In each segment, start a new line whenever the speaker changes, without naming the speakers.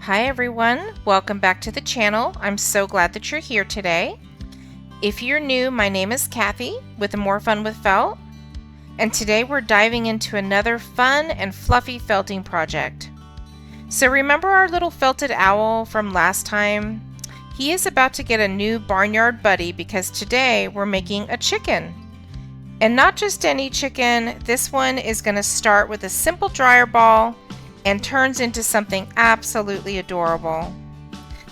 Hi everyone, welcome back to the channel. I'm so glad that you're here today. If you're new, my name is Kathy with More Fun with Felt, and today we're diving into another fun and fluffy felting project. So remember our little felted owl from last time? He is about to get a new barnyard buddy because today we're making a chicken. And not just any chicken, this one is going to start with a simple dryer ball and turns into something absolutely adorable.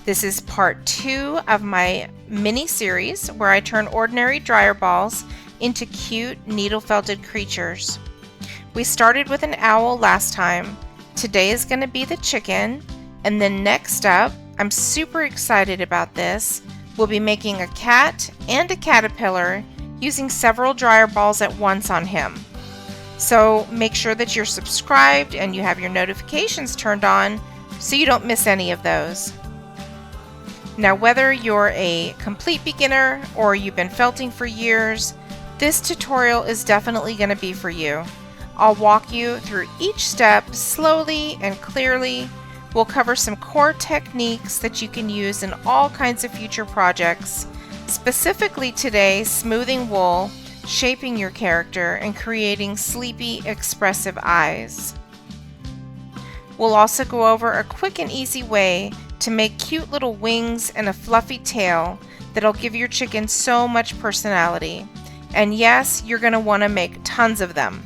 This is part 2 of my mini series where I turn ordinary dryer balls into cute needle felted creatures. We started with an owl last time. Today is going to be the chicken, and then next up, I'm super excited about this, we'll be making a cat and a caterpillar using several dryer balls at once on him. So make sure that you're subscribed and you have your notifications turned on so you don't miss any of those. Now, whether you're a complete beginner or you've been felting for years, this tutorial is definitely going to be for you. I'll walk you through each step slowly and clearly. We'll cover some core techniques that you can use in all kinds of future projects. Specifically today, smoothing wool, shaping your character, and creating sleepy, expressive eyes. We'll also go over a quick and easy way to make cute little wings and a fluffy tail that'll give your chicken so much personality. And yes, you're going to want to make tons of them.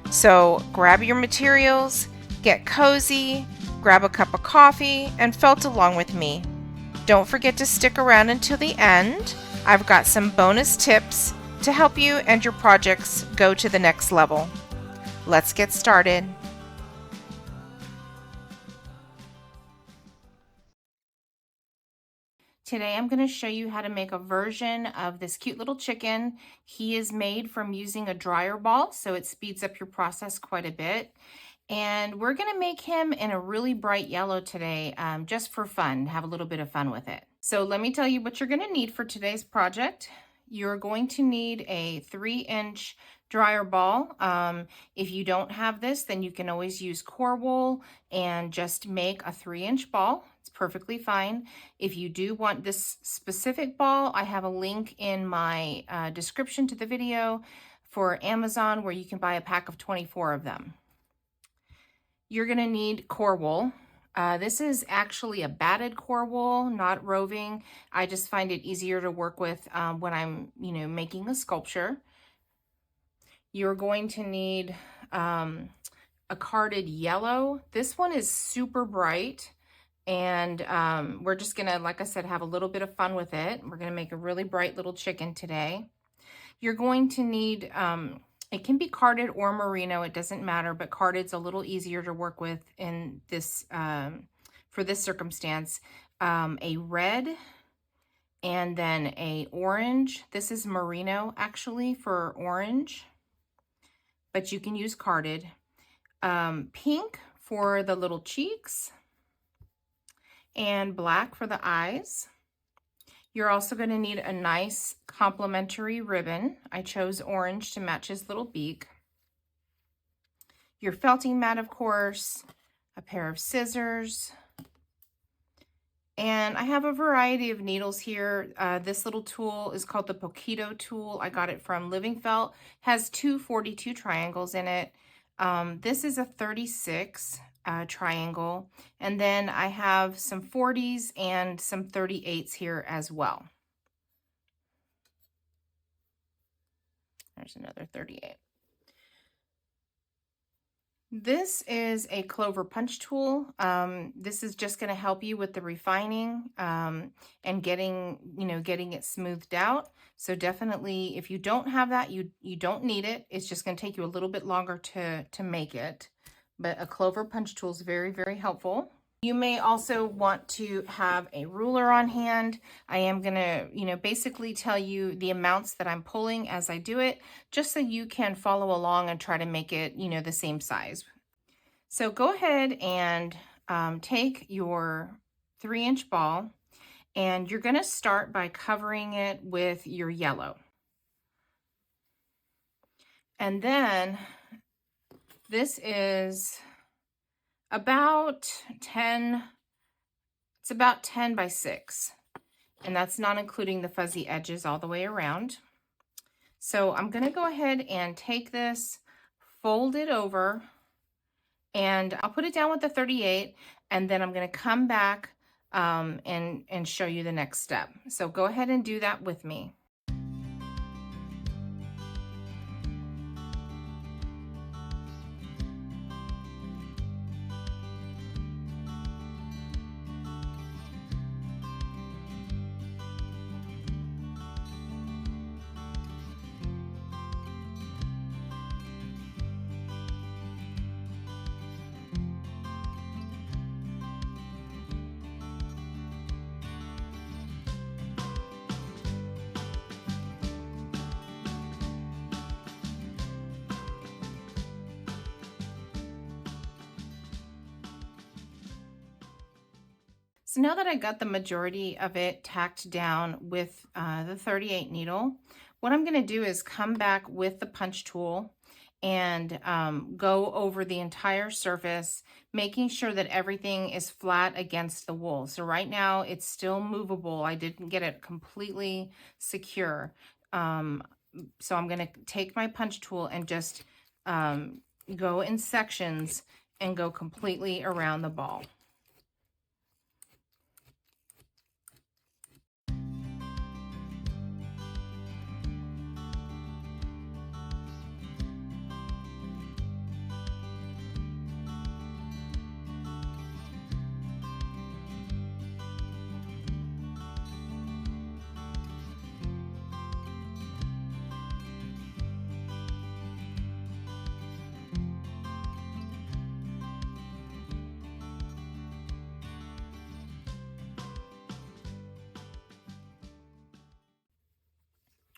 So grab your materials, get cozy, grab a cup of coffee, and felt along with me. Don't forget to stick around until the end. I've got some bonus tips to help you and your projects go to the next level. Let's get started. Today I'm going to show you how to make a version of this cute little chicken. He is made from using a dryer ball, so it speeds up your process quite a bit. And we're going to make him in a really bright yellow today, just for fun, have a little bit of fun with it. So let me tell you what you're going to need for today's project. You're going to need a 3-inch dryer ball. If you don't have this, then you can always use core wool and just make a 3-inch ball. It's perfectly fine. If you do want this specific ball, I have a link in my description to the video for Amazon where you can buy a pack of 24 of them. You're going to need core wool. This is actually a batted core wool, not roving. I just find it easier to work with when I'm, making a sculpture. You're going to need a carded yellow. This one is super bright, and we're just gonna, like I said, have a little bit of fun with it. We're gonna make a really bright little chicken today. You're going to need, it can be carded or merino, it doesn't matter, but carded's a little easier to work with in this, for this circumstance. A red and then a orange. This is merino actually for orange, but you can use carded. Pink for the little cheeks and black for the eyes. You're also going to need a nice complementary ribbon. I chose orange to match his little beak. Your felting mat, of course, a pair of scissors, and I have a variety of needles here. This little tool is called the Poquito tool. I got it from Living Felt. Has two 42 triangles in it. This is a 36 triangle, and then I have some 40s and some 38s here as well. There's another 38. This is a clover punch tool. This is just going to help you with the refining and getting it smoothed out. So definitely, if you don't have that, you don't need it. It's just going to take you a little bit longer to make it. But a clover punch tool is very, very helpful. You may also want to have a ruler on hand. I am going to, basically tell you the amounts that I'm pulling as I do it, just so you can follow along and try to make it, the same size. So go ahead and take your 3-inch ball, and you're going to start by covering it with your yellow. And then this is about 10 It's about 10 by 6, and that's not including the fuzzy edges all the way around. So I'm going to go ahead and take this, fold it over, and I'll put it down with the 38, and then I'm going to come back and show you the next step. So go ahead and do that with me. So now that I got the majority of it tacked down with the 38 needle, what I'm going to do is come back with the punch tool and go over the entire surface, making sure that everything is flat against the wool. So right now it's still movable. I didn't get it completely secure. So I'm going to take my punch tool and just go in sections and go completely around the ball.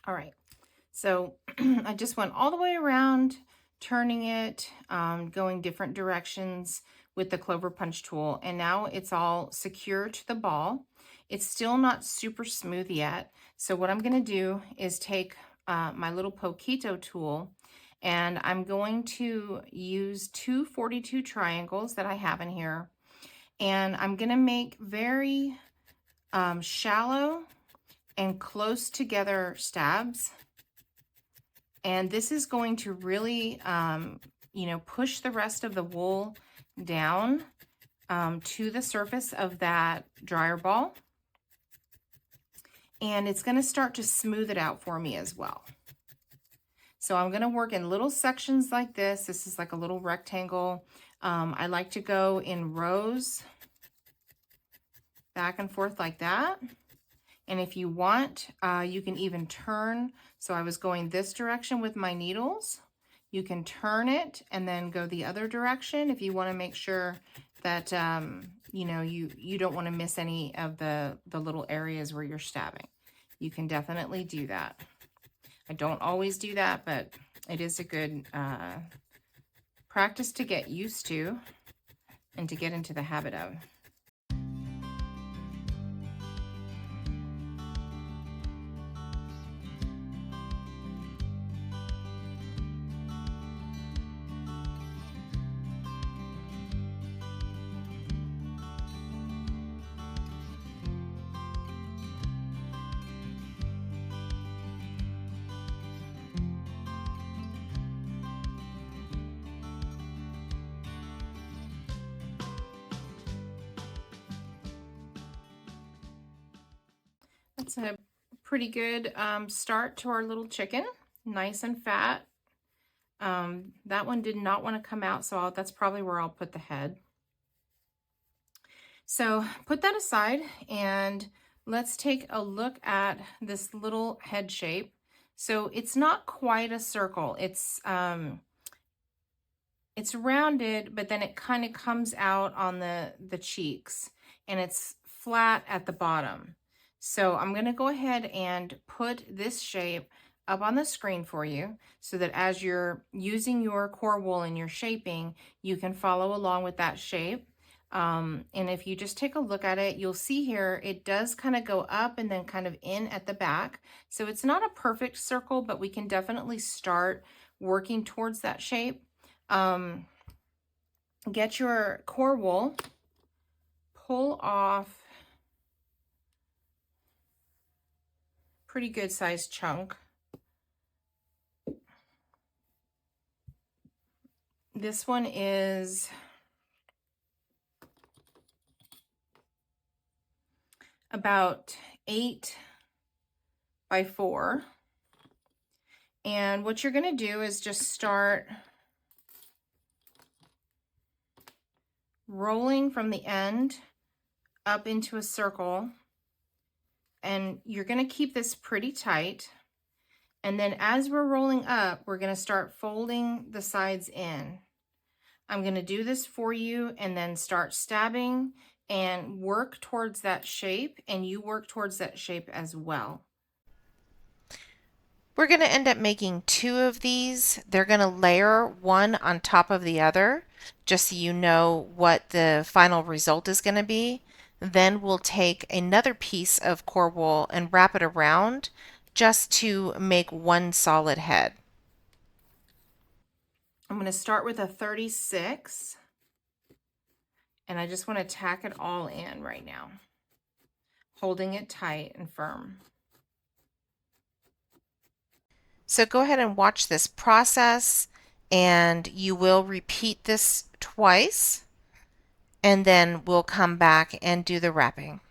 All right, so I just went all the way around, turning it, going different directions with the clover punch tool, and now it's all secure to the ball. It's still not super smooth yet, so what I'm going to do is take my little poquito tool, and I'm going to use two 42 triangles that I have in here, and I'm going to make very shallow and close together stabs. And this is going to really, push the rest of the wool down to the surface of that dryer ball. And it's going to start to smooth it out for me as well. So I'm going to work in little sections like this. This is like a little rectangle. I like to go in rows, back and forth like that. And if you want, you can even turn. So I was going this direction with my needles. You can turn it and then go the other direction if you want to make sure that, you don't want to miss any of the little areas where you're stabbing. You can definitely do that. I don't always do that, but it is a good practice to get used to and to get into the habit of. That's a pretty good start to our little chicken. Nice and fat. That one did not want to come out, so that's probably where I'll put the head. So put that aside and let's take a look at this little head shape. So it's not quite a circle. It's rounded, but then it kind of comes out on the cheeks, and it's flat at the bottom. So I'm going to go ahead and put this shape up on the screen for you so that as you're using your core wool and you're shaping, you can follow along with that shape. And if you just take a look at it, you'll see here, it does kind of go up and then kind of in at the back. So it's not a perfect circle, but we can definitely start working towards that shape. Get your core wool, pull off pretty good sized chunk. This one is about 8 by 4. And what you're going to do is just start rolling from the end up into a circle, and you're going to keep this pretty tight. And then as we're rolling up, we're going to start folding the sides in. I'm going to do this for you and then start stabbing and work towards that shape, and you work towards that shape as well. We're going to end up making 2 of these. They're going to layer one on top of the other, just so you know what the final result is going to be. Then we'll take another piece of core wool and wrap it around just to make one solid head. I'm going to start with a 36, and I just want to tack it all in right now, holding it tight and firm. So go ahead and watch this process, and you will repeat this twice, and then we'll come back and do the wrapping.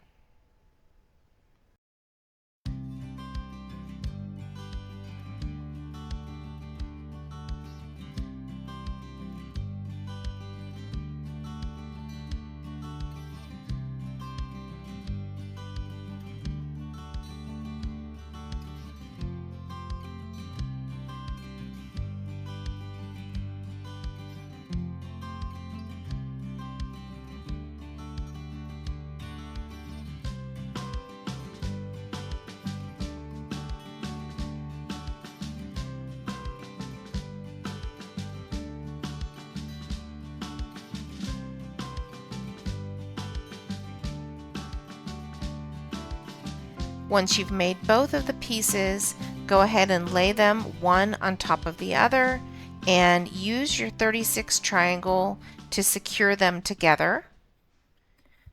Once you've made both of the pieces, go ahead and lay them one on top of the other and use your 36 triangle to secure them together.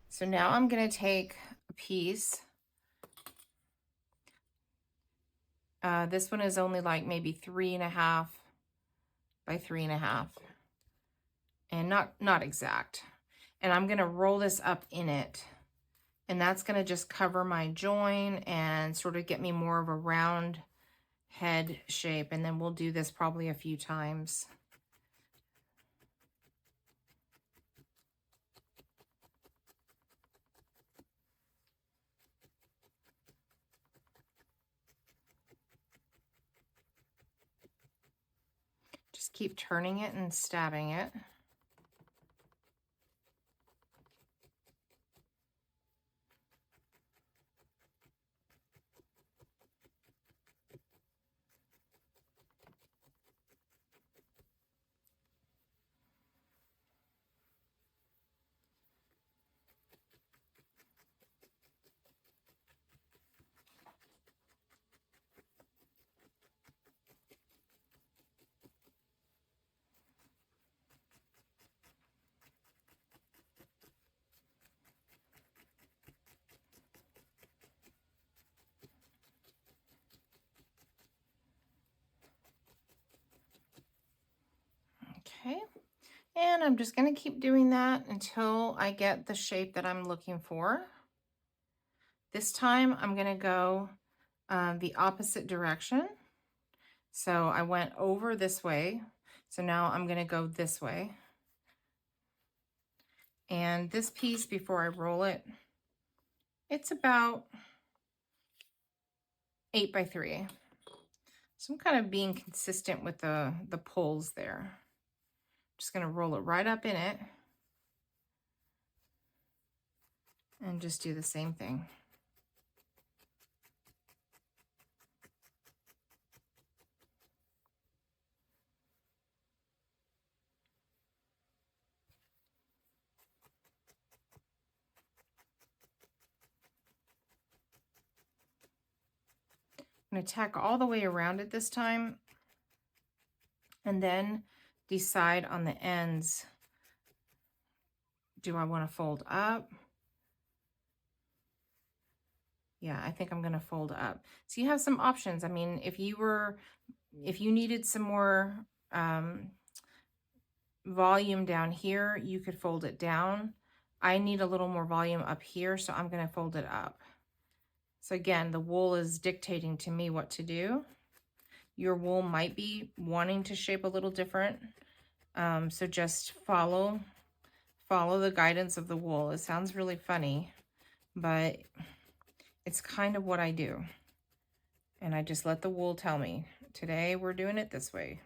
So now I'm going to take a piece. This one is only like maybe 3.5 by 3.5, and not exact. And I'm going to roll this up in it. And that's going to just cover my join and sort of get me more of a round head shape. And then we'll do this probably a few times. Just keep turning it and stabbing it. Okay, and I'm just going to keep doing that until I get the shape that I'm looking for. This time I'm going to go the opposite direction. So I went over this way, so now I'm going to go this way. And this piece, before I roll it, it's about 8 by 3. So I'm kind of being consistent with the pulls there. Just going to roll it right up in it and just do the same thing. I'm going to tack all the way around it this time, and then decide on the ends. Do I want to fold up? Yeah, I think I'm gonna fold up. So you have some options. I mean, if you needed some more volume down here, you could fold it down. I need a little more volume up here, so I'm gonna fold it up. So again, the wool is dictating to me what to do. Your wool might be wanting to shape a little different. So just follow the guidance of the wool. It sounds really funny, but it's kind of what I do. And I just let the wool tell me, today we're doing it this way.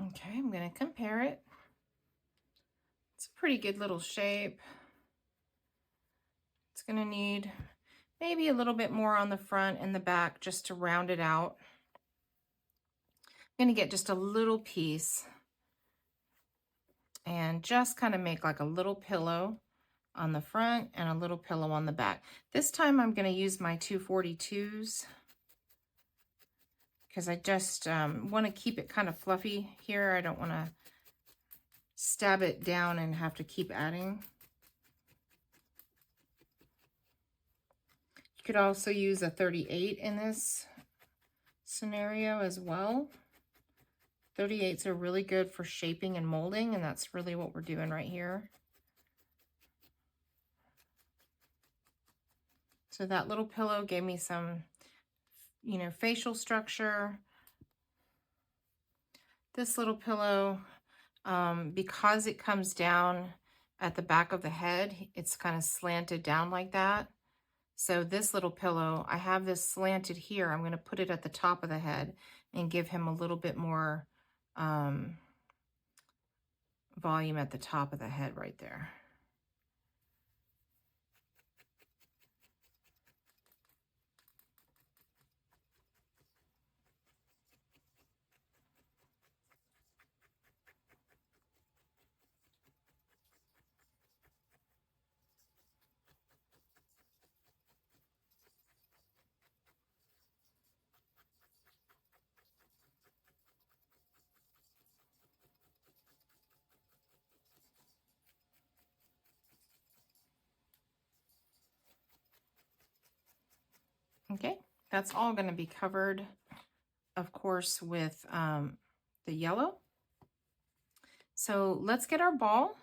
Okay, I'm going to compare it. It's a pretty good little shape. It's going to need maybe a little bit more on the front and the back just to round it out. I'm going to get just a little piece and just kind of make like a little pillow on the front and a little pillow on the back. This time I'm going to use my 242s because I just want to keep it kind of fluffy here. I don't want to stab it down and have to keep adding. You could also use a 38 in this scenario as well. 38s are really good for shaping and molding, and that's really what we're doing right here. So that little pillow gave me some, you know, facial structure. This little pillow, because it comes down at the back of the head, it's kind of slanted down like that. So this little pillow, I have this slanted here. I'm going to put it at the top of the head and give him a little bit more volume at the top of the head right there. Okay, that's all going to be covered, of course, with the yellow. So let's get our ball.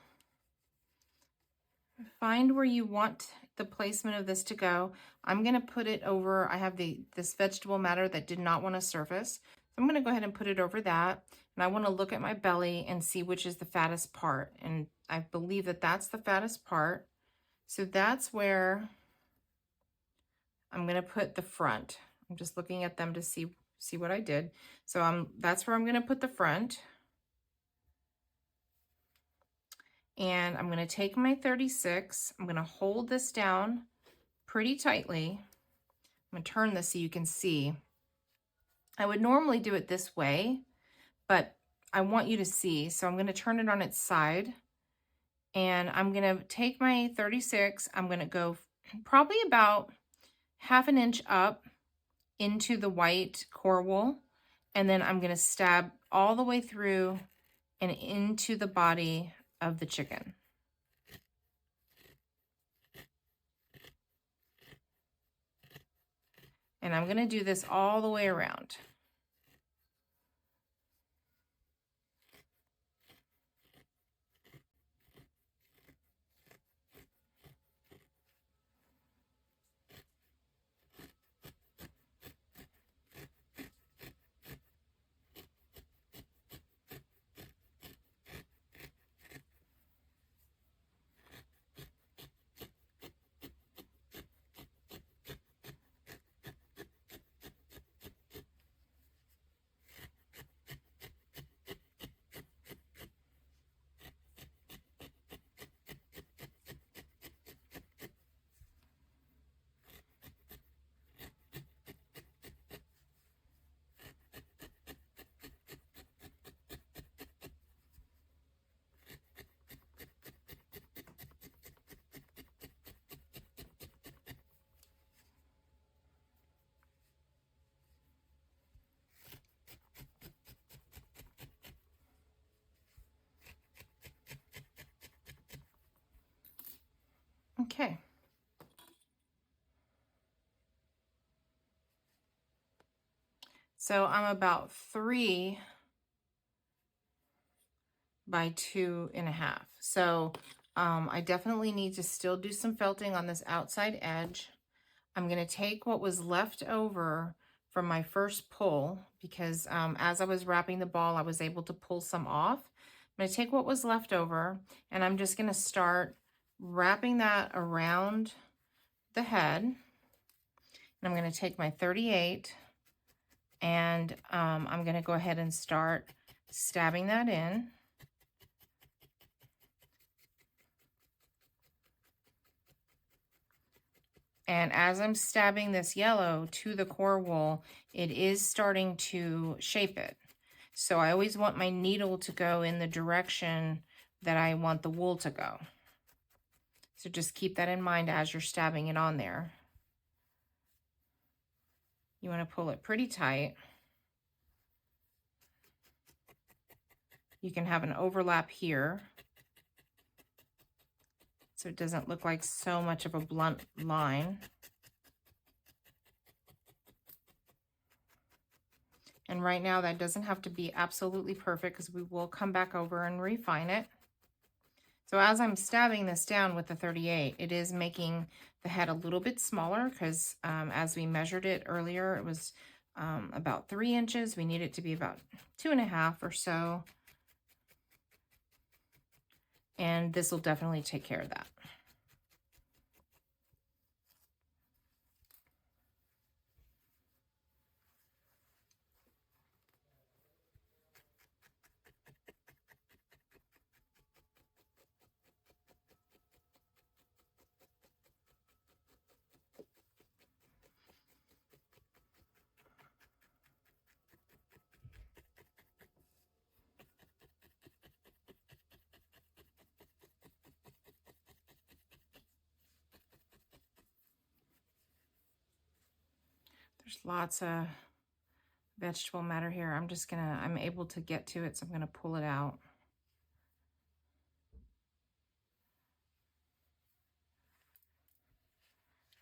Find where you want the placement of this to go. I'm going to put it over, I have this vegetable matter that did not want to surface. So I'm going to go ahead and put it over that. And I want to look at my belly and see which is the fattest part. And I believe that that's the fattest part. So that's where I'm going to put the front. I'm just looking at them to see what I did. So that's where I'm going to put the front. And I'm going to take my 36. I'm going to hold this down pretty tightly. I'm going to turn this so you can see. I would normally do it this way, but I want you to see. So I'm going to turn it on its side. And I'm going to take my 36. I'm going to go probably about ½ inch up into the white core wool. And then I'm going to stab all the way through and into the body of the chicken. And I'm going to do this all the way around. Okay. So I'm about 3 by 2.5. So I definitely need to still do some felting on this outside edge. I'm going to take what was left over from my first pull, because as I was wrapping the ball, I was able to pull some off. I'm going to take what was left over, and I'm just going to start wrapping that around the head. And I'm going to take my 38, and I'm going to go ahead and start stabbing that in. And as I'm stabbing this yellow to the core wool, it is starting to shape it. So I always want my needle to go in the direction that I want the wool to go. So just keep that in mind as you're stabbing it on there. You want to pull it pretty tight. You can have an overlap here, so it doesn't look like so much of a blunt line. And right now that doesn't have to be absolutely perfect, because we will come back over and refine it. So as I'm stabbing this down with the 38, it is making the head a little bit smaller, because as we measured it earlier, it was about 3 inches. We need it to be about 2.5 or so. And this will definitely take care of that. There's lots of vegetable matter here. I'm able to get to it, so I'm gonna pull it out.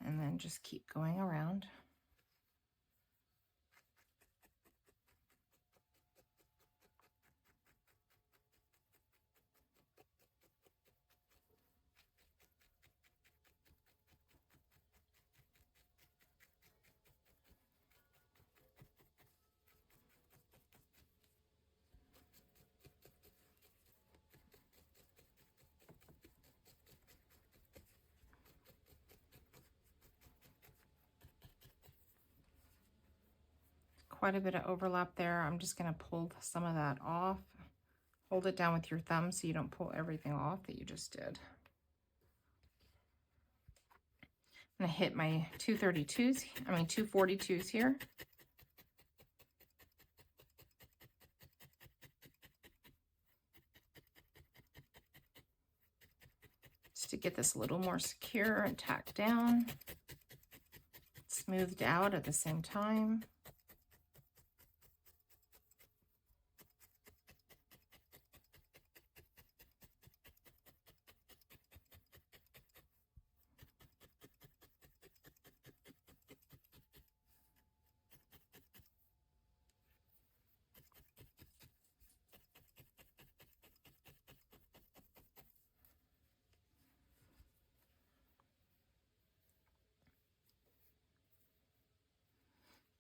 And then just keep going around. Quite a bit of overlap there. I'm just going to pull some of that off. Hold it down with your thumb so you don't pull everything off that you just did. I'm going to hit my 242s here. Just to get this a little more secure and tacked down. Smoothed out at the same time.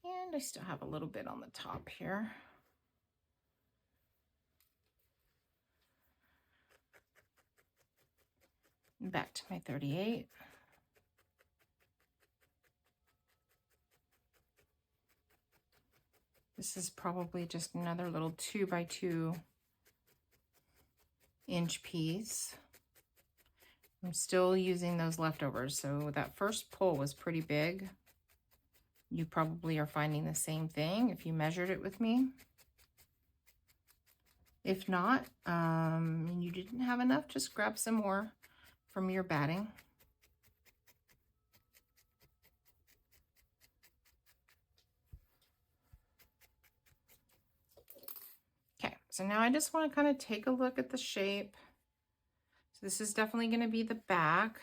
And I still have a little bit on the top here. Back to my 38. This is probably just another little 2 by 2 inch piece. I'm still using those leftovers. So that first pull was pretty big. You probably are finding the same thing if you measured it with me. If not, and you didn't have enough, just grab some more from your batting. Okay, so now I just want to kind of take a look at the shape. So this is definitely going to be the back.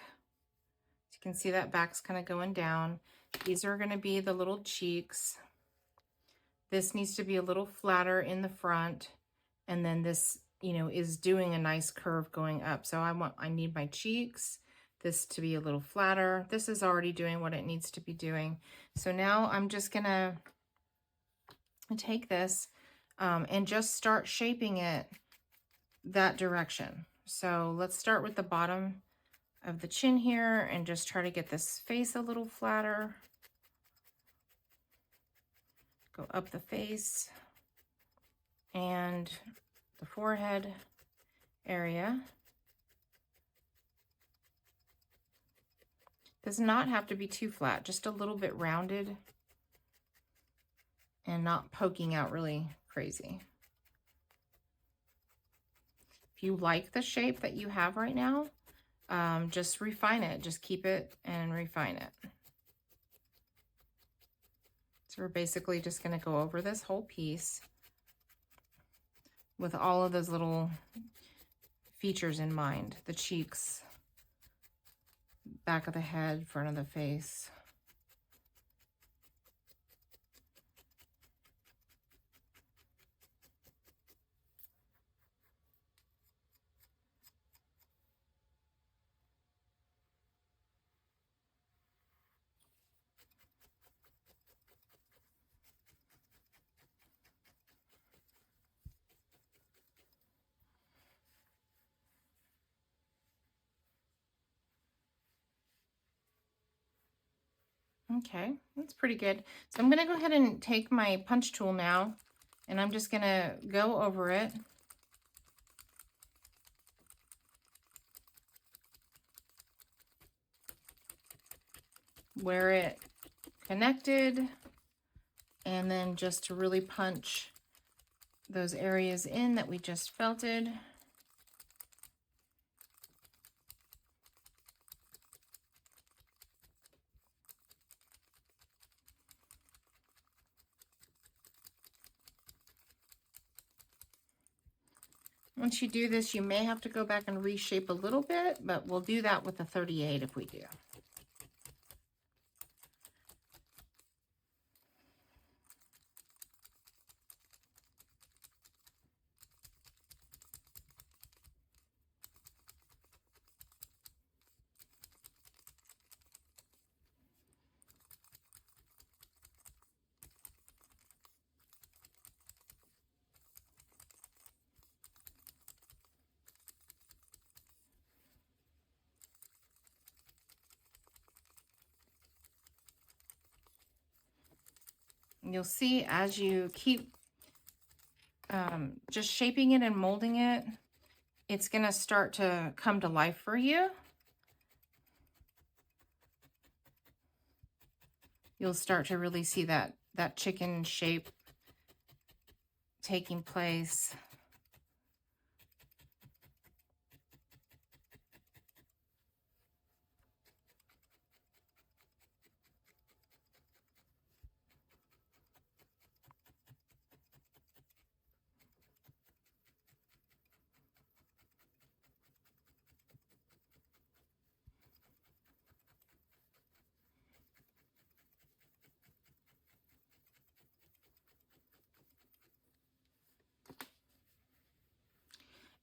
You can see that back's kind of going down. These are going to be the little cheeks. This needs to be a little flatter in the front. And then this, you know, is doing a nice curve going up. So I need my cheeks, this to be a little flatter. This is already doing what it needs to be doing. So now I'm just going to take this and just start shaping it that direction. So let's start with the bottom of the chin here and just try to get this face a little flatter. Go up the face and the forehead area. Does not have to be too flat, just a little bit rounded and not poking out really crazy. If you like the shape that you have right now, just refine it. Just keep it and refine it. So we're basically just going to go over this whole piece with all of those little features in mind. The cheeks, back of the head, front of the face. Okay, that's pretty good. So I'm going to go ahead and take my punch tool now, and I'm just going to go over it. Where it connected, and then just to really punch those areas in that we just felted. Once you do this, you may have to go back and reshape a little bit, but we'll do that with the 38 if we do. You'll see as you keep just shaping it and molding it, it's going to start to come to life for you. You'll start to really see that chicken shape taking place.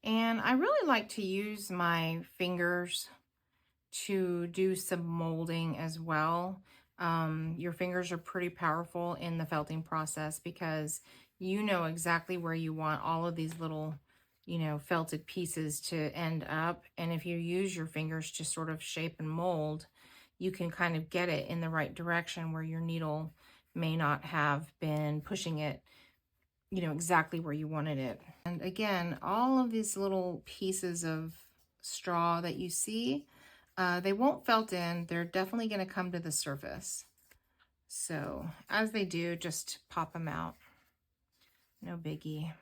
And I really like to use my fingers to do some molding as well. Your fingers are pretty powerful in the felting process because you know exactly where you want all of these little, you know, felted pieces to end up. And if you use your fingers to sort of shape and mold, you can kind of get it in the right direction where your needle may not have been pushing it, you know, exactly where you wanted it. And again, all of these little pieces of straw that you see, they won't felt in. They're definitely going to come to the surface. So as they do, just pop them out. No biggie.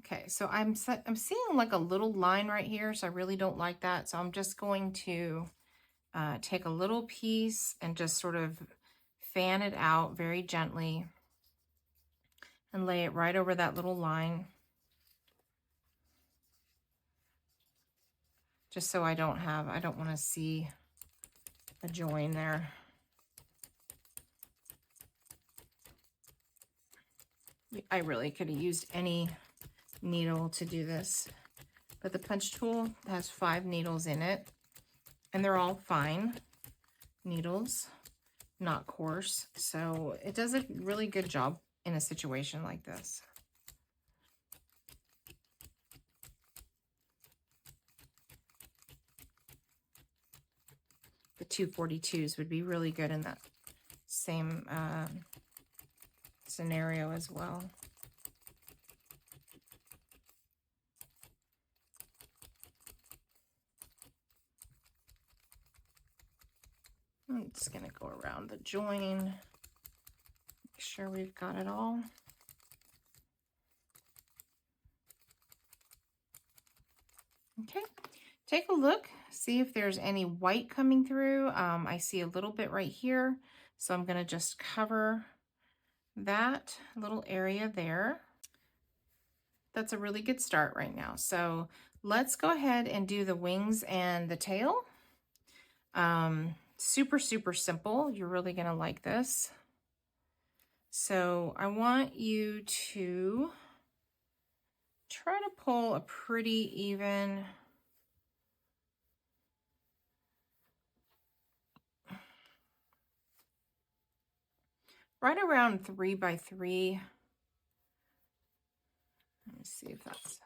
Okay, so I'm seeing like a little line right here, so I really don't like that. So I'm just going to take a little piece and just sort of fan it out very gently and lay it right over that little line. just so I don't want to see a join there. I really could have used any needle to do this, but the punch tool has 5 needles in it, and they're all fine needles, not coarse, so it does a really good job in a situation like this. The 242s would be really good in that same scenario as well. I'm just going to go around the join, make sure we've got it all. Okay, take a look, see if there's any white coming through. I see a little bit right here, so I'm going to just cover that little area there. That's a really good start right now. So let's go ahead and do the wings and the tail. Super, super simple. You're really going to like this. So I want you to try to pull a pretty even right around 3 by 3. Let me see if that's,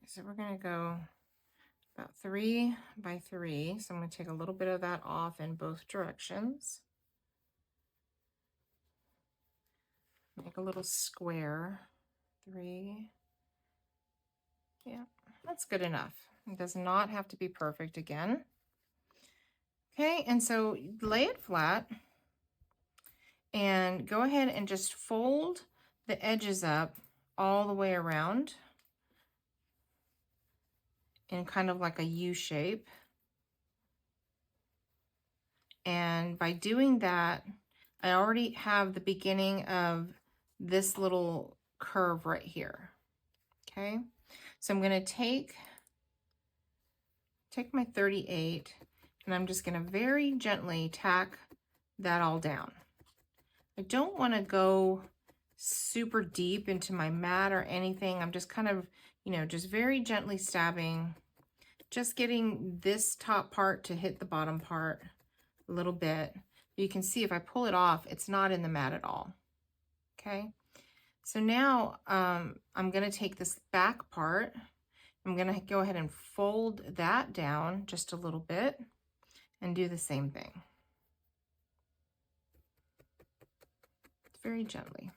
so we're going to go about 3 by 3. So I'm going to take a little bit of that off in both directions. Make a little square. 3. Yeah, that's good enough. It does not have to be perfect again. Okay, and so lay it flat and go ahead and just fold the edges up all the way around in kind of like a U shape. And by doing that, I already have the beginning of this little curve right here. Okay, so I'm going to take my 38 and I'm just going to very gently tack that all down. I don't want to go super deep into my mat or anything. I'm just kind of, you know, just very gently stabbing, just getting this top part to hit the bottom part a little bit. You can see if I pull it off, it's not in the mat at all. Okay, so now I'm going to take this back part. I'm going to go ahead and fold that down just a little bit and do the same thing. Very gently.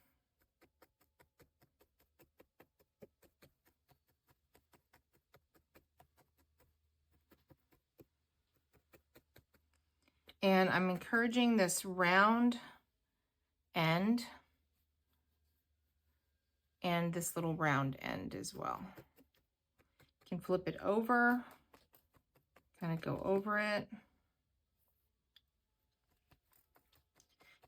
And I'm encouraging this round end and this little round end as well. You can flip it over, kind of go over it.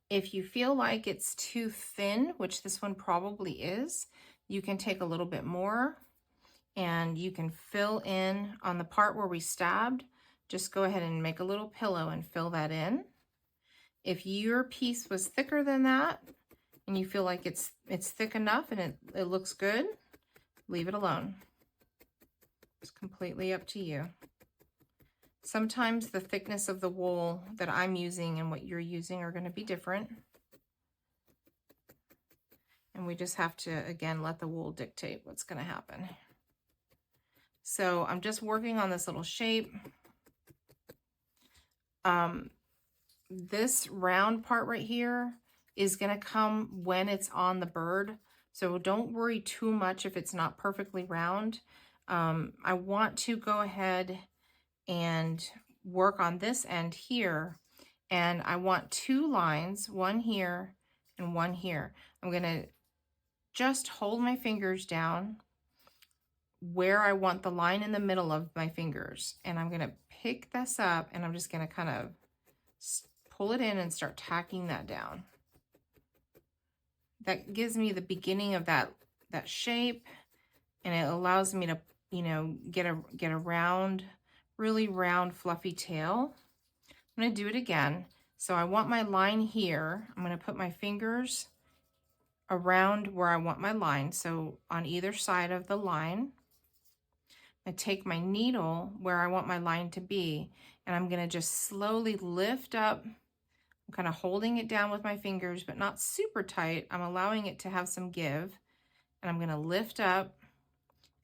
If you feel like it's too thin, which this one probably is, you can take a little bit more and you can fill in on the part where we stabbed. Just go ahead and make a little pillow and fill that in. If your piece was thicker than that and you feel like it's thick enough and it looks good, leave it alone. It's completely up to you. Sometimes the thickness of the wool that I'm using and what you're using are going to be different. And we just have to, again, let the wool dictate what's going to happen. So I'm just working on this little shape. This round part right here is going to come when it's on the bird. So don't worry too much if it's not perfectly round. I want to go ahead and work on this end here. And I want 2 lines, one here and one here. I'm going to just hold my fingers down where I want the line in the middle of my fingers. And I'm going to pick this up and I'm just going to kind of pull it in and start tacking that down. That gives me the beginning of that shape. and it allows me to, get a round, really round, fluffy tail. I'm going to do it again. So I want my line here. I'm going to put my fingers around where I want my line. So on either side of the line, I take my needle where I want my line to be, and I'm going to just slowly lift up. I'm kind of holding it down with my fingers, but not super tight. I'm allowing it to have some give, and I'm going to lift up,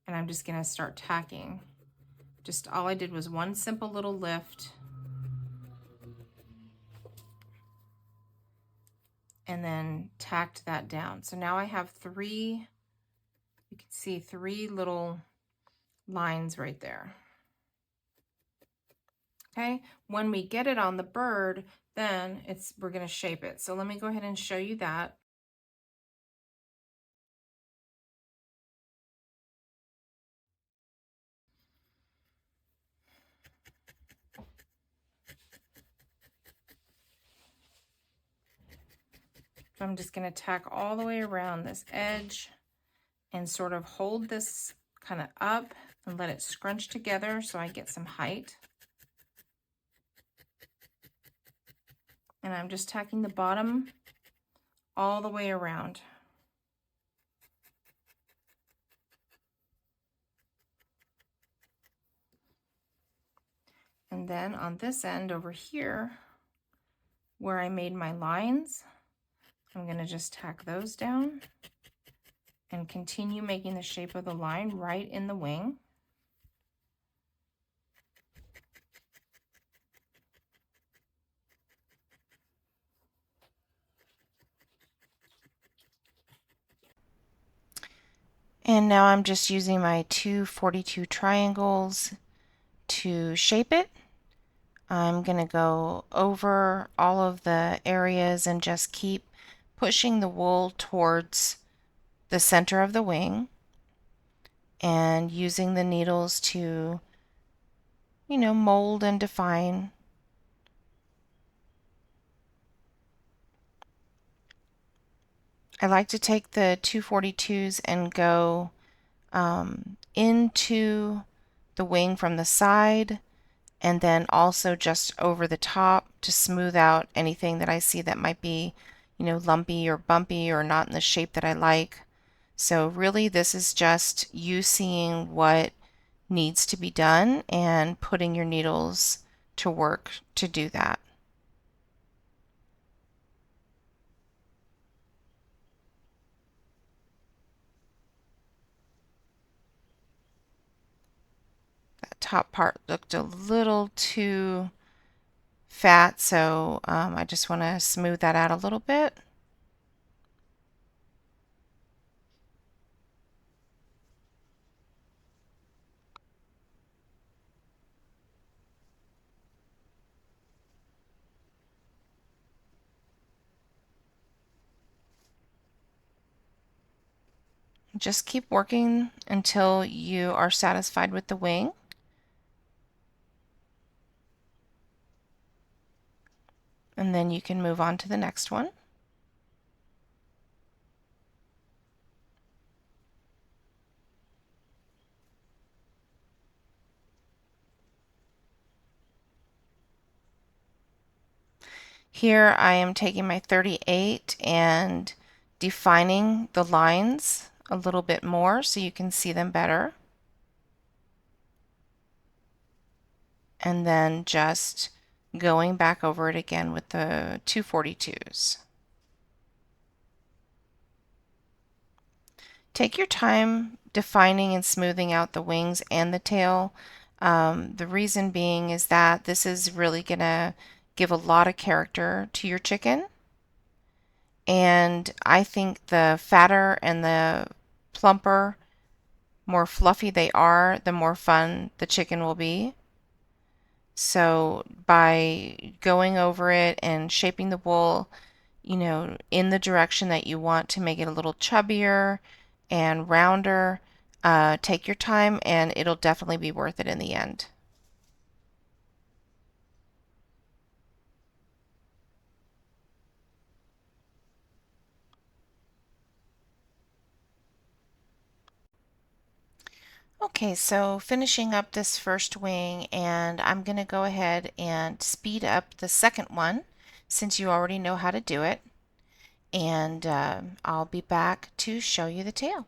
and I'm just going to start tacking. Just all I did was one simple little lift, and then tacked that down. So now I have three, you can see three little lines right there. Okay, when we get it on the bird, then we're going to shape it. So let me go ahead and show you that. So I'm just going to tack all the way around this edge and sort of hold this kind of up and let it scrunch together so I get some height. And I'm just tacking the bottom all the way around. And then on this end over here, where I made my lines, I'm going to just tack those down and continue making the shape of the line right in the wing. And now I'm just using my 242 triangles to shape it. I'm going to go over all of the areas and just keep pushing the wool towards the center of the wing and using the needles to, mold and define. I like to take the 242s and go into the wing from the side, and then also just over the top to smooth out anything that I see that might be, lumpy or bumpy or not in the shape that I like. So really this is just you seeing what needs to be done and putting your needles to work to do that. That top part looked a little too fat, so I just want to smooth that out a little bit. Just keep working until you are satisfied with the wing. And then you can move on to the next one. Here I am taking my 38 and defining the lines a little bit more so you can see them better. And then just going back over it again with the 242s. Take your time defining and smoothing out the wings and the tail. The reason being is that this is really going to give a lot of character to your chicken. And I think the fatter and the plumper, more fluffy they are, the more fun the chicken will be. So by going over it and shaping the wool, in the direction that you want to make it a little chubbier and rounder, take your time and it'll definitely be worth it in the end. Okay, so finishing up this first wing, and I'm going to go ahead and speed up the second one since you already know how to do it, and I'll be back to show you the tail.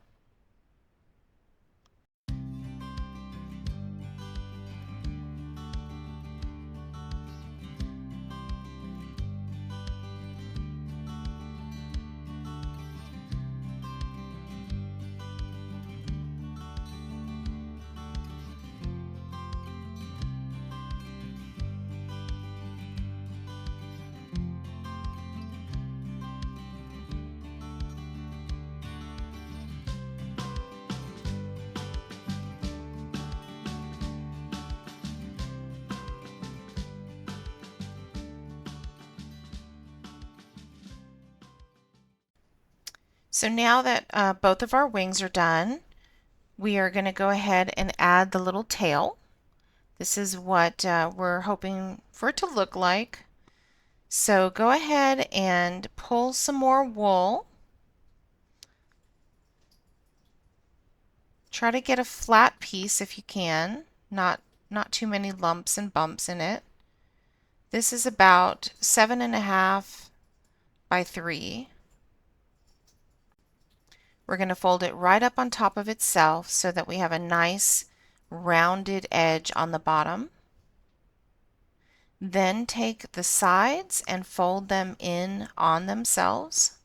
So now that both of our wings are done, we are going to go ahead and add the little tail. This is what we're hoping for it to look like. So go ahead and pull some more wool. Try to get a flat piece if you can, not too many lumps and bumps in it. This is about 7.5 by 3. We're going to fold it right up on top of itself so that we have a nice rounded edge on the bottom. Then take the sides and fold them in on themselves.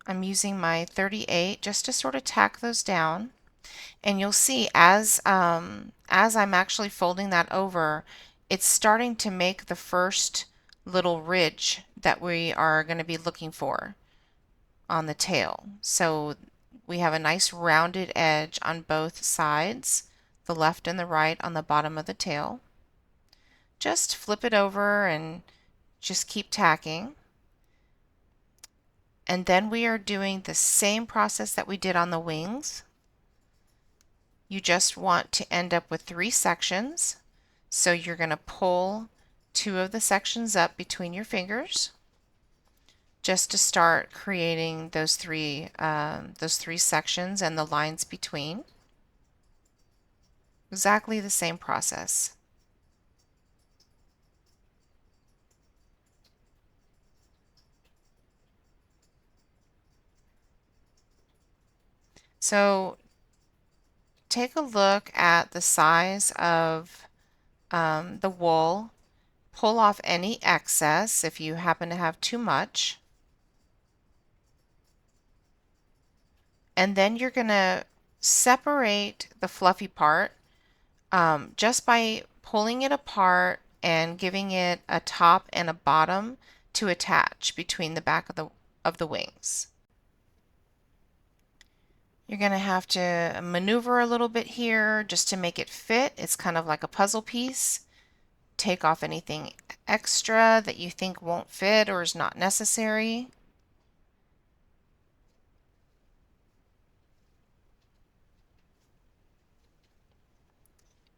I'm using my 38 just to sort of tack those down. And you'll see as I'm actually folding that over, it's starting to make the first little ridge that we are going to be looking for on the tail. So we have a nice rounded edge on both sides, the left and the right on the bottom of the tail. Just flip it over and just keep tacking. And then we are doing the same process that we did on the wings. You just want to end up with 3 sections. So you're going to pull 2 of the sections up between your fingers just to start creating those three sections and the lines between. Exactly the same process. So take a look at the size of the wool. Pull off any excess if you happen to have too much. And then you're going to separate the fluffy part just by pulling it apart and giving it a top and a bottom to attach between the back of the wings. You're going to have to maneuver a little bit here just to make it fit. It's kind of like a puzzle piece. Take off anything extra that you think won't fit or is not necessary.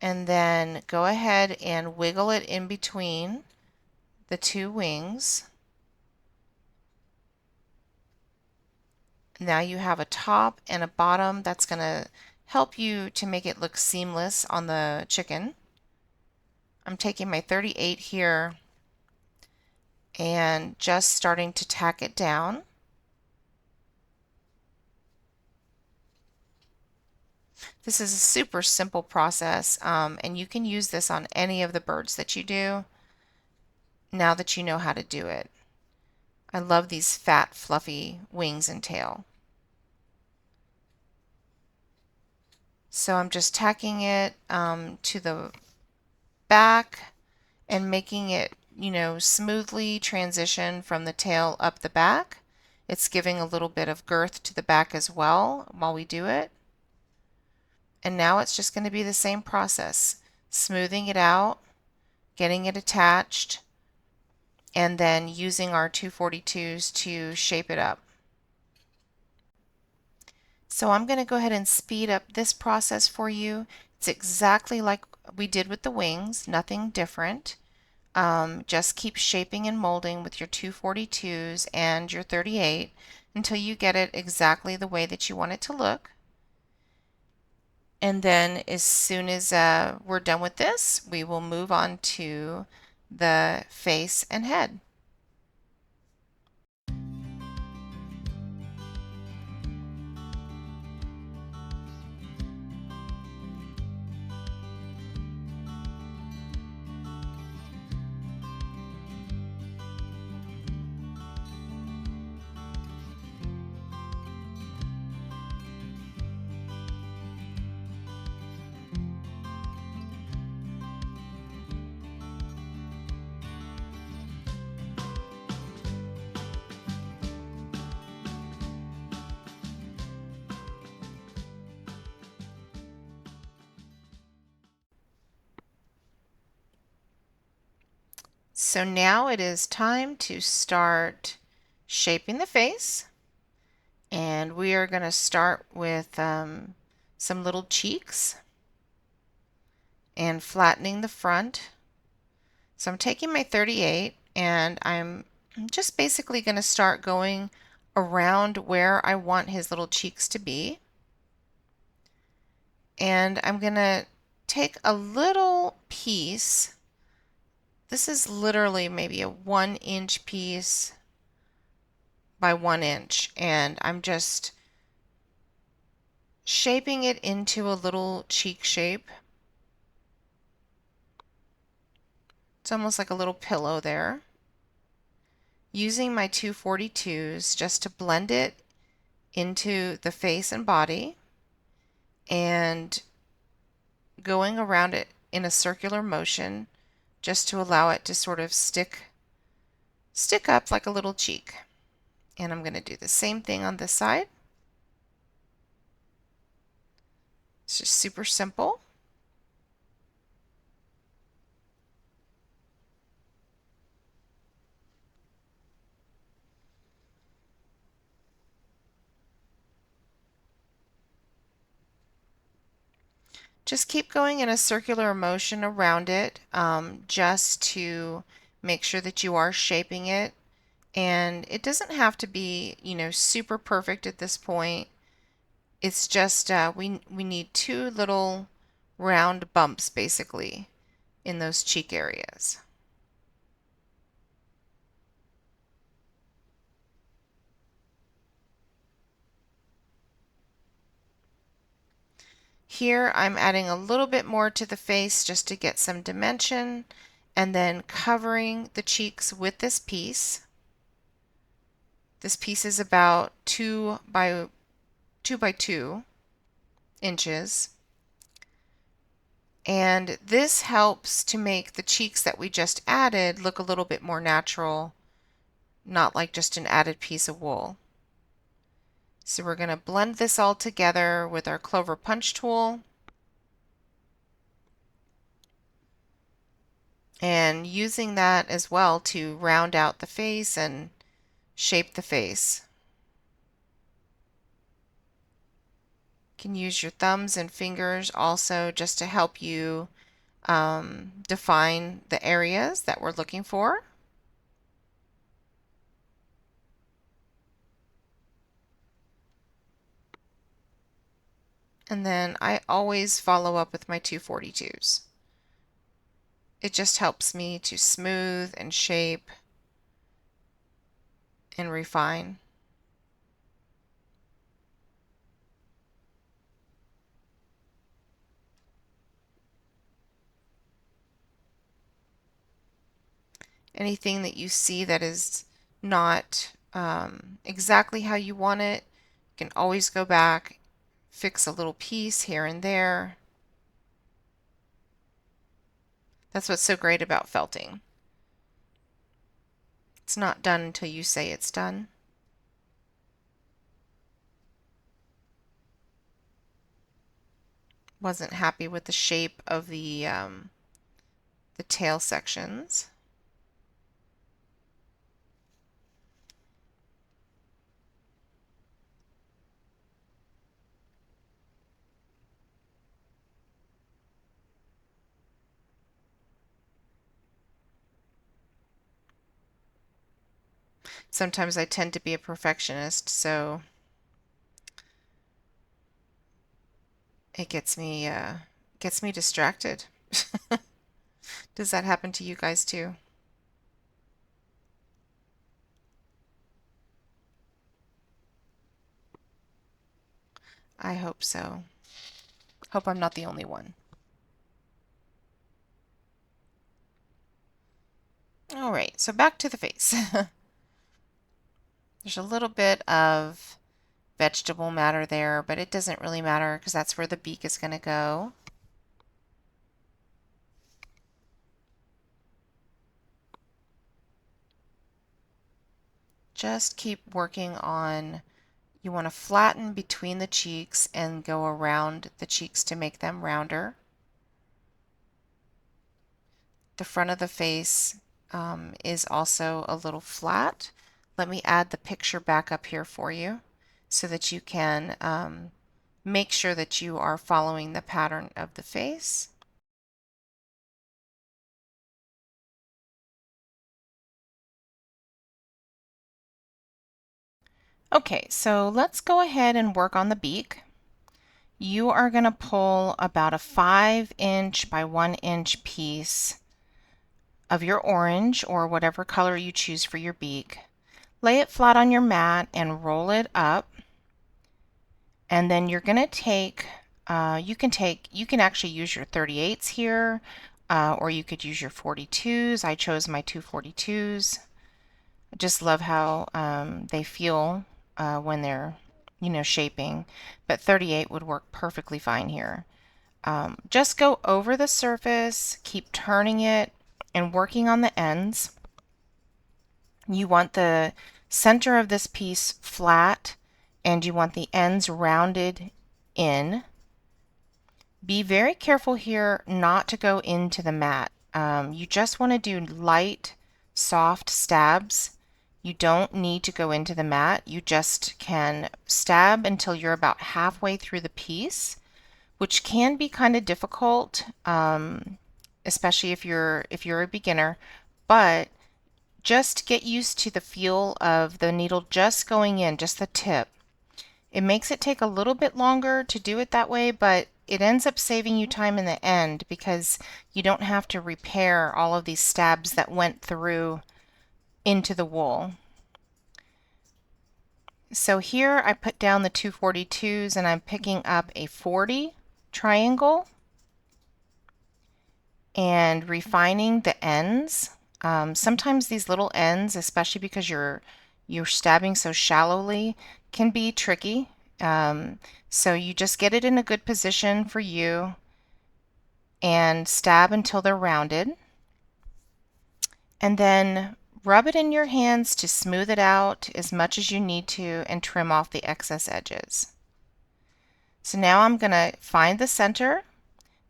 And then go ahead and wiggle it in between the 2 wings. Now you have a top and a bottom that's going to help you to make it look seamless on the chicken. I'm taking my 38 here and just starting to tack it down. This is a super simple process, and you can use this on any of the birds that you do now that you know how to do it. I love these fat, fluffy wings and tail. So I'm just tacking it to the back and making it, smoothly transition from the tail up the back. It's giving a little bit of girth to the back as well while we do it. And now it's just going to be the same process, smoothing it out, getting it attached, and then using our 242s to shape it up. So I'm going to go ahead and speed up this process for you. It's exactly like we did with the wings, nothing different. Just keep shaping and molding with your 242s and your 38 until you get it exactly the way that you want it to look. And then as soon as we're done with this, we will move on to the face and head. So now it is time to start shaping the face. And we are going to start with some little cheeks and flattening the front. So I'm taking my 38 and I'm just basically going to start going around where I want his little cheeks to be. And I'm going to take a little piece. This is literally maybe a 1-inch piece by 1 inch, and I'm just shaping it into a little cheek shape. It's almost like a little pillow there. Using my 242s just to blend it into the face and body, and going around it in a circular motion just to allow it to sort of stick up like a little cheek. And I'm going to do the same thing on this side. It's just super simple. Just keep going in a circular motion around it, just to make sure that you are shaping it. And it doesn't have to be, super perfect at this point. It's just we need 2 little round bumps basically in those cheek areas. Here I'm adding a little bit more to the face just to get some dimension, and then covering the cheeks with this piece. This piece is about 2 by 2 inches. And this helps to make the cheeks that we just added look a little bit more natural, not like just an added piece of wool. So we're going to blend this all together with our clover punch tool. And using that as well to round out the face and shape the face. You can use your thumbs and fingers also just to help you define the areas that we're looking for. And then I always follow up with my 242s. It just helps me to smooth and shape and refine. Anything that you see that is not exactly how you want it, you can always go back, fix a little piece here and there. That's what's so great about felting. It's not done until you say it's done. Wasn't happy with the shape of the tail sections. Sometimes I tend to be a perfectionist, so it gets me distracted. Does that happen to you guys too? I hope so. Hope I'm not the only one. All right, so back to the face. There's a little bit of vegetable matter there, but it doesn't really matter because that's where the beak is going to go. Just keep working on, you want to flatten between the cheeks and go around the cheeks to make them rounder. The front of the face is also a little flat. Let me add the picture back up here for you so that you can make sure that you are following the pattern of the face. Okay, so let's go ahead and work on the beak. You are going to pull about a 5-inch by 1-inch piece of your orange or whatever color you choose for your beak. Lay it flat on your mat and roll it up. And then you're going to take, you can actually use your 38s here, or you could use your 42s. I chose my two 42s. I just love how they feel when they're, shaping. But 38 would work perfectly fine here. Just go over the surface, keep turning it and working on the ends. You want the center of this piece flat and you want the ends rounded in. Be very careful here not to go into the mat. You just want to do light, soft stabs. You don't need to go into the mat. You just can stab until you're about halfway through the piece, which can be kind of difficult, especially if you're a beginner. But just get used to the feel of the needle just going in, just the tip. It makes it take a little bit longer to do it that way, but it ends up saving you time in the end because you don't have to repair all of these stabs that went through into the wool. So here I put down the 242s and I'm picking up a 40 triangle and refining the ends. Sometimes these little ends, especially because you're stabbing so shallowly, can be tricky. So you just get it in a good position for you and stab until they're rounded. And then rub it in your hands to smooth it out as much as you need to and trim off the excess edges. So now I'm going to find the center,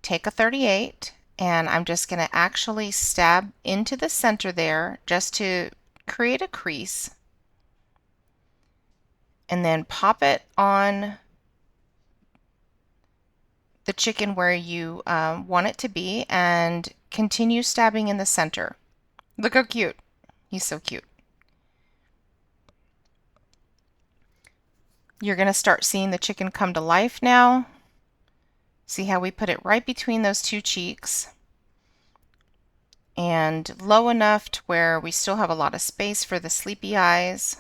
take a 38, and I'm just going to actually stab into the center there just to create a crease, and then pop it on the chicken where you want it to be and continue stabbing in the center. Look how cute. He's so cute. You're going to start seeing the chicken come to life now. See how we put it right between those two cheeks and low enough to where we still have a lot of space for the sleepy eyes.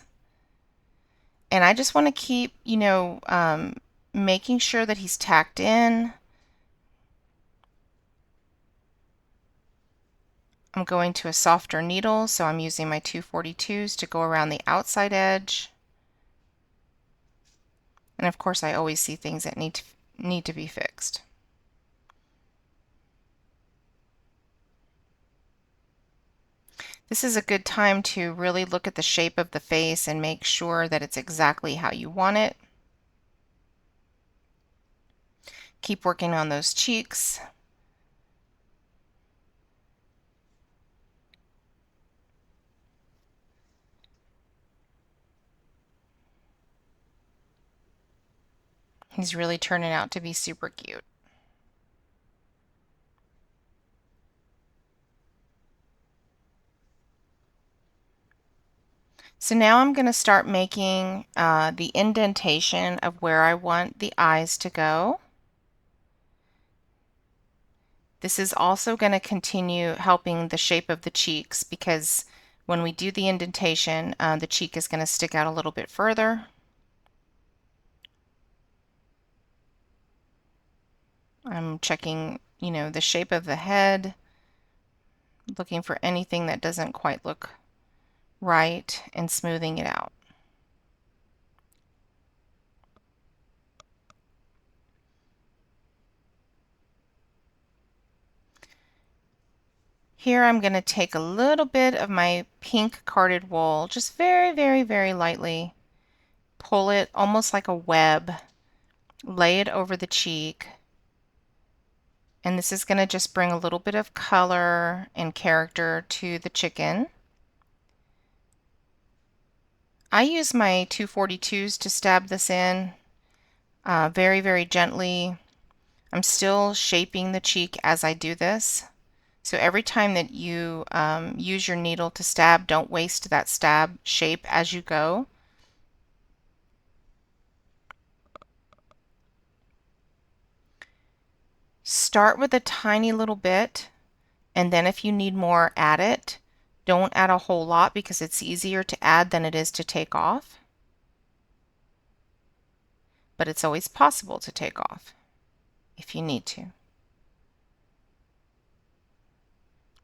And I just want to keep, making sure that he's tacked in. I'm going to a softer needle, so I'm using my 242s to go around the outside edge. And of course, I always see things that need to be fixed. This is a good time to really look at the shape of the face and make sure that it's exactly how you want it. Keep working on those cheeks. He's really turning out to be super cute. So now I'm going to start making the indentation of where I want the eyes to go. This is also going to continue helping the shape of the cheeks, because when we do the indentation, the cheek is going to stick out a little bit further. I'm checking, the shape of the head, looking for anything that doesn't quite look right and smoothing it out. Here I'm going to take a little bit of my pink carded wool, just very, very, very lightly, pull it almost like a web, lay it over the cheek, and this is going to just bring a little bit of color and character to the chicken. I use my 242s to stab this in very, very gently. I'm still shaping the cheek as I do this. So every time that you use your needle to stab, don't waste that stab shape as you go. Start with a tiny little bit, and then if you need more, add it. Don't add a whole lot because it's easier to add than it is to take off. But it's always possible to take off if you need to.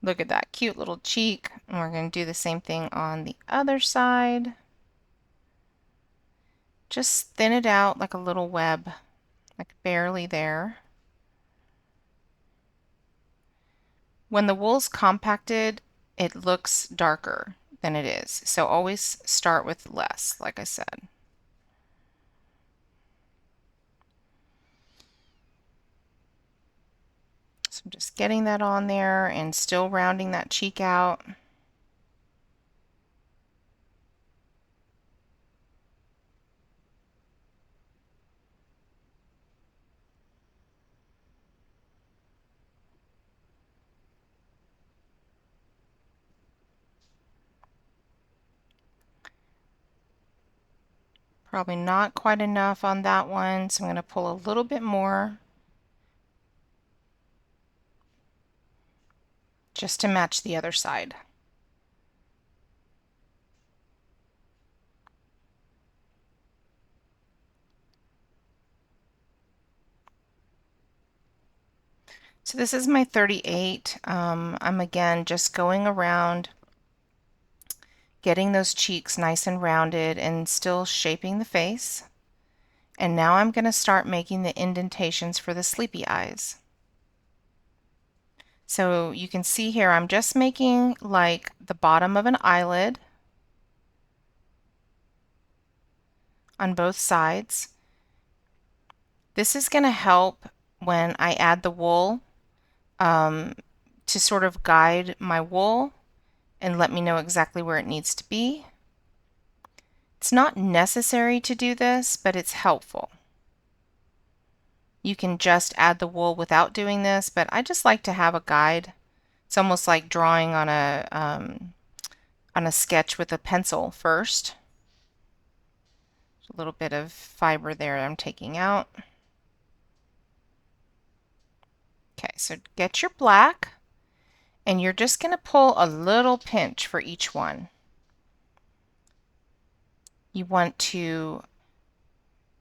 Look at that cute little cheek. And we're going to do the same thing on the other side. Just thin it out like a little web, like barely there. When the wool's compacted, it looks darker than it is. So always start with less, like I said. So I'm just getting that on there and still rounding that cheek out. Probably not quite enough on that one, so I'm going to pull a little bit more just to match the other side. So this is my 38. I'm again just going around, getting those cheeks nice and rounded and still shaping the face. And now I'm going to start making the indentations for the sleepy eyes. So you can see here I'm just making like the bottom of an eyelid on both sides. This is going to help when I add the wool to sort of guide my wool and let me know exactly where it needs to be. It's not necessary to do this, but it's helpful. You can just add the wool without doing this, but I just like to have a guide. It's almost like drawing on a sketch with a pencil first. A little bit of fiber there I'm taking out. Okay, so get your black, and you're just going to pull a little pinch for each one. You want to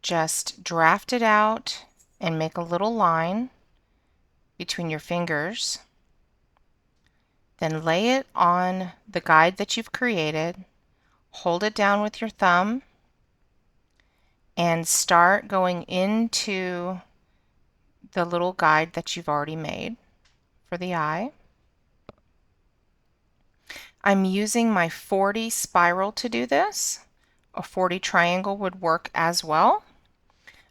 just draft it out and make a little line between your fingers. Then lay it on the guide that you've created, hold it down with your thumb, and start going into the little guide that you've already made for the eye. I'm using my 40 spiral to do this. A 40 triangle would work as well.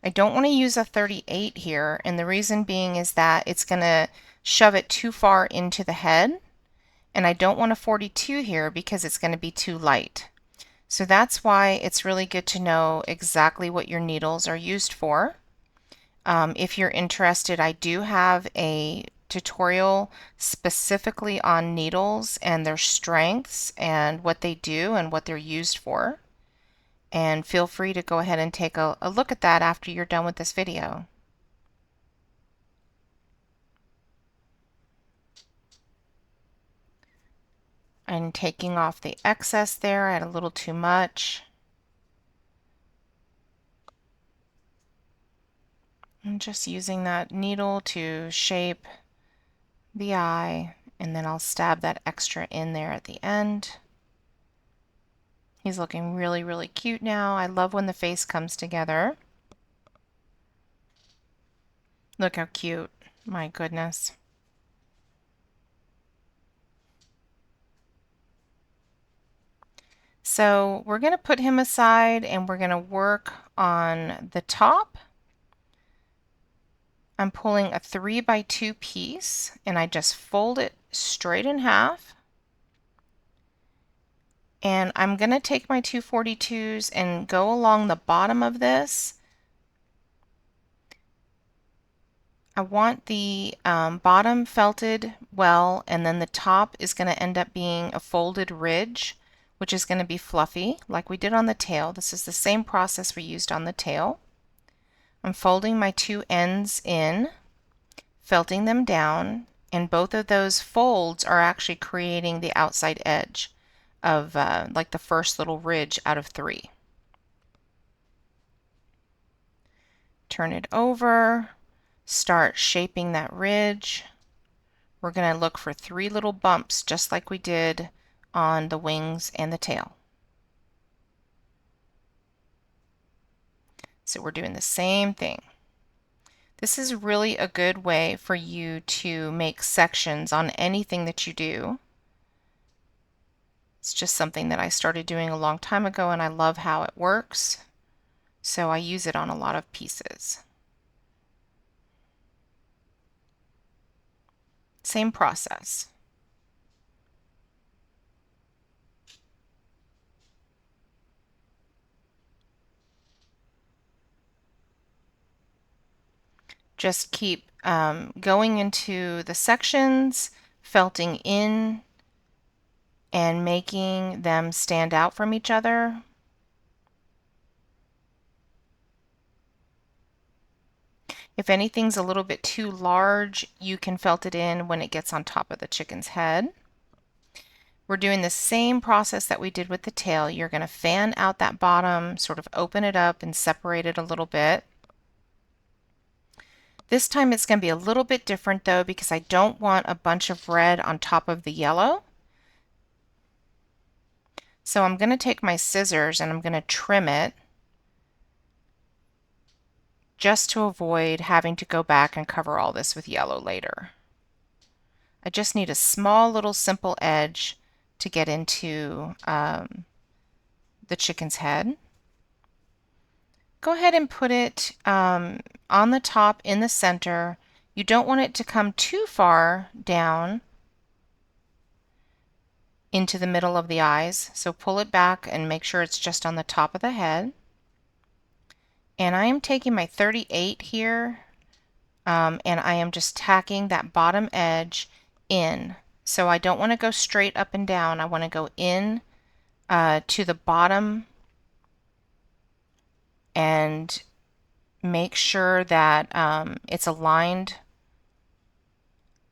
I don't want to use a 38 here, and the reason being is that it's going to shove it too far into the head, and I don't want a 42 here because it's going to be too light. So that's why it's really good to know exactly what your needles are used for. If you're interested, I do have a tutorial specifically on needles and their strengths and what they do and what they're used for. And feel free to go ahead and take a look at that after you're done with this video. and taking off the excess there. I had a little too much. And just using that needle to shape the eye, and then I'll stab that extra in there at the end. He's looking really, really cute now. I love when the face comes together. Look how cute. My goodness. So we're going to put him aside and we're going to work on the top. I'm pulling a 3x2 piece and I just fold it straight in half. And I'm going to take my 242s and go along the bottom of this. I want the bottom felted well, and then the top is going to end up being a folded ridge, which is going to be fluffy like we did on the tail. This is the same process we used on the tail. I'm folding my two ends in, felting them down, and both of those folds are actually creating the outside edge of like the first little ridge out of 3. Turn it over, start shaping that ridge. We're going to look for 3 little bumps just like we did on the wings and the tail. So we're doing the same thing. This is really a good way for you to make sections on anything that you do. It's just something that I started doing a long time ago and I love how it works. So I use it on a lot of pieces. Same process. Just keep going into the sections, felting in and making them stand out from each other. If anything's a little bit too large, you can felt it in when it gets on top of the chicken's head. We're doing the same process that we did with the tail. You're going to fan out that bottom, sort of open it up and separate it a little bit. This time it's going to be a little bit different though, because I don't want a bunch of red on top of the yellow. So I'm going to take my scissors and I'm going to trim it just to avoid having to go back and cover all this with yellow later. I just need a small little simple edge to get into the chicken's head. Go ahead and put it on the top in the center. You don't want it to come too far down into the middle of the eyes, so pull it back and make sure it's just on the top of the head. And I am taking my 38 here and I am just tacking that bottom edge in. So I don't want to go straight up and down. I want to go in to the bottom and make sure that it's aligned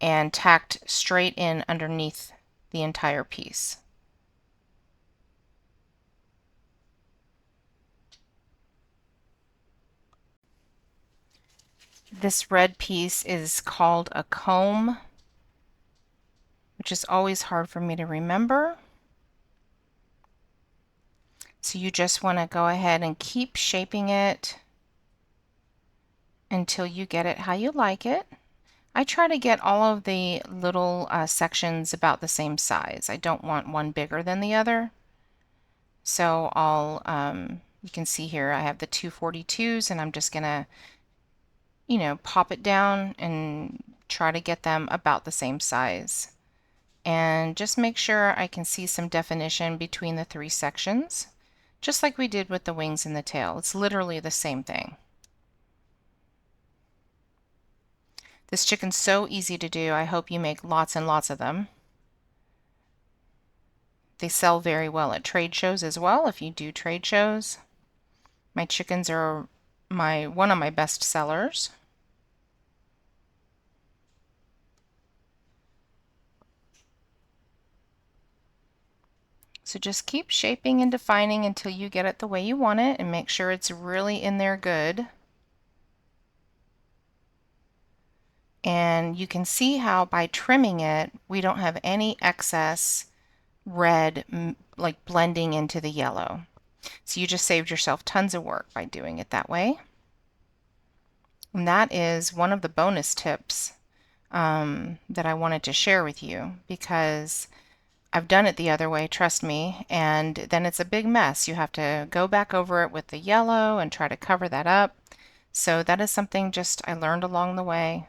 and tacked straight in underneath the entire piece. This red piece is called a comb, which is always hard for me to remember. So you just want to go ahead and keep shaping it until you get it how you like it. I try to get all of the little sections about the same size. I don't want one bigger than the other. So you can see here I have the 242s and I'm just gonna, pop it down and try to get them about the same size. And just make sure I can see some definition between the 3 sections, just like we did with the wings and the tail. It's literally the same thing. This chicken's so easy to do. I hope you make lots and lots of them. They sell very well at trade shows as well, if you do trade shows. My chickens are one of my best sellers. So just keep shaping and defining until you get it the way you want it, and make sure it's really in there good. And you can see how by trimming it, we don't have any excess red like blending into the yellow. So you just saved yourself tons of work by doing it that way. And that is one of the bonus tips that I wanted to share with you, because I've done it the other way, trust me, and then it's a big mess. You have to go back over it with the yellow and try to cover that up. So that is something just I learned along the way.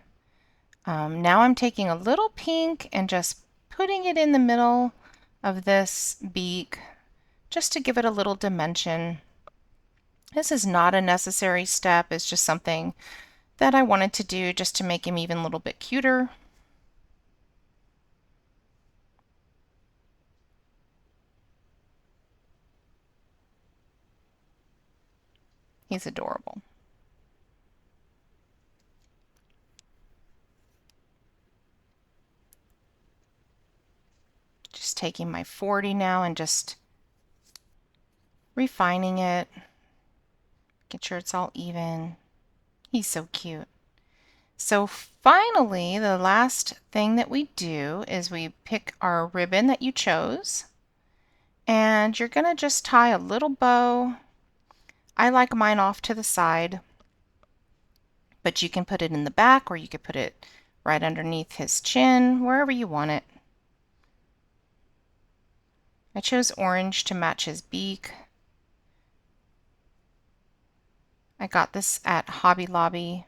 Now I'm taking a little pink and just putting it in the middle of this beak just to give it a little dimension. This is not a necessary step, it's just something that I wanted to do just to make him even a little bit cuter. He's adorable. Just taking my 40 now and just refining it. Get sure it's all even. He's so cute. So finally, the last thing that we do is we pick our ribbon that you chose, and you're going to just tie a little bow. I like mine off to the side, but you can put it in the back, or you could put it right underneath his chin, wherever you want it. I chose orange to match his beak. I got this at Hobby Lobby.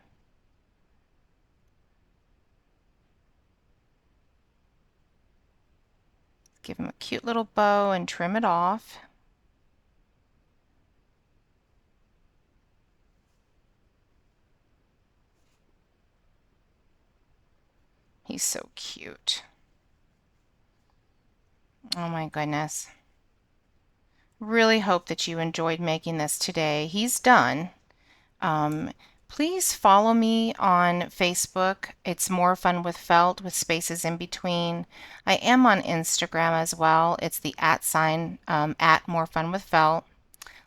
Give him a cute little bow and trim it off. He's so cute. Oh my goodness. Really hope that you enjoyed making this today. He's done. Please follow me on Facebook. It's More Fun with Felt with spaces in between. I am on Instagram as well. It's the @ sign at More Fun with Felt.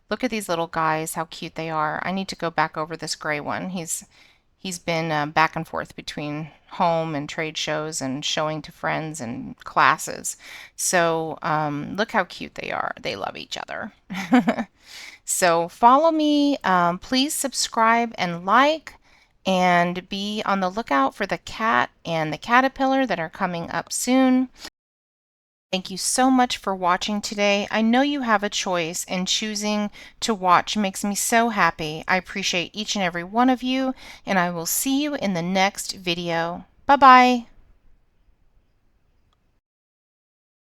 Look at these little guys, how cute they are. I need to go back over this gray one. He's been back and forth between home and trade shows and showing to friends and classes. So look how cute they are. They love each other. So follow me. Please subscribe and like, and be on the lookout for the cat and the caterpillar that are coming up soon. Thank you so much for watching today. I know you have a choice, and choosing to watch makes me so happy. I appreciate each and every one of you, and I will see you in the next video. Bye-bye.